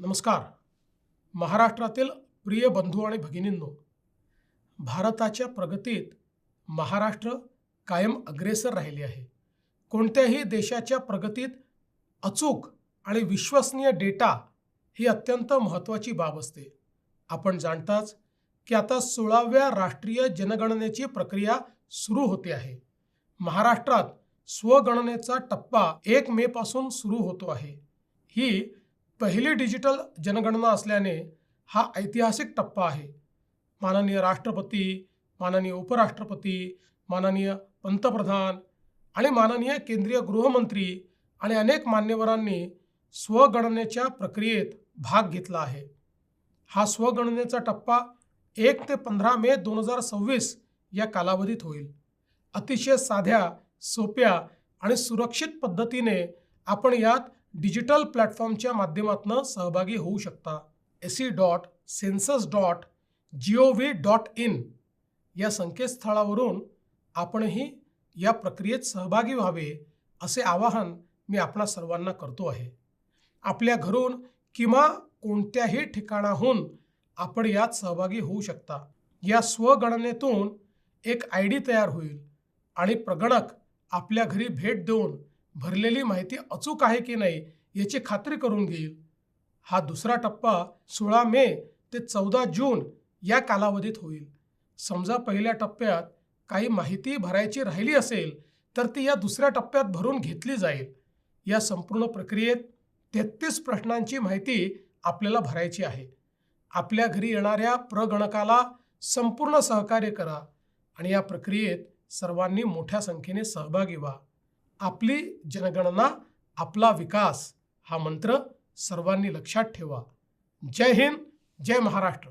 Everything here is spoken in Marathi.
नमस्कार. महाराष्ट्रातील प्रिय बंधू आणि भगिनींनो, भारताच्या प्रगतीत महाराष्ट्र कायम अग्रेसर राहिली आहे. कोणत्याही देशाच्या प्रगतीत अचूक आणि विश्वसनीय डेटा ही अत्यंत महत्त्वाची बाब असते. आपण जाणताच की आता 16व्या राष्ट्रीय जनगणनेची प्रक्रिया सुरू होते आहे. महाराष्ट्रात स्वगणनेचा टप्पा 1 मे पासून सुरू होतो आहे. ही पहिली डिजिटल जनगणना असल्याने हा ऐतिहासिक टप्पा आहे. माननीय राष्ट्रपती, माननीय उपराष्ट्रपती, माननीय पंतप्रधान आणि माननीय केंद्रीय गृहमंत्री आणि अनेक मान्यवरांनी स्वगणनेच्या प्रक्रियेत भाग घेतला आहे. हा स्वगणनेचा टप्पा 1 ते 15 मे 2026 या कालावधीत होईल. अतिशय साध्या, सोप्या आणि सुरक्षित पद्धतीने आपण यात डिजिटल प्लॅटफॉर्मच्या माध्यमातून सहभागी होऊ शकता. se.census.gov.in या संकेतस्थळावरून आपणही या प्रक्रियेत सहभागी व्हावे असे आवाहन मी आपणा सर्वांना करतो आहे. आपल्या घरून किंवा कोणत्याही ठिकाणाहून आपण यात सहभागी होऊ शकता. या स्वगणनेतून एक ID तयार होईल आणि प्रगणक आपल्या घरी भेट देऊन भरलेली माहिती अचूक आहे की नाही याची खात्री करून घेईल. हा दुसरा टप्पा 16 मे ते 14 जून या कालावधीत होईल. समजा पहिल्या टप्प्यात काही माहिती भरायची राहिली असेल तर ती या दुसऱ्या टप्प्यात भरून घेतली जाईल. या संपूर्ण प्रक्रियेत 33 प्रश्नांची माहिती आपल्याला भरायची आहे. आपल्या घरी येणाऱ्या प्रगणकाला संपूर्ण सहकार्य करा आणि या प्रक्रियेत सर्वांनी मोठ्या संख्येने सहभागी व्हा. आपली जनगणना आपला विकास हा मंत्र सर्वांनी लक्षात ठेवा. जय हिंद, जय महाराष्ट्र.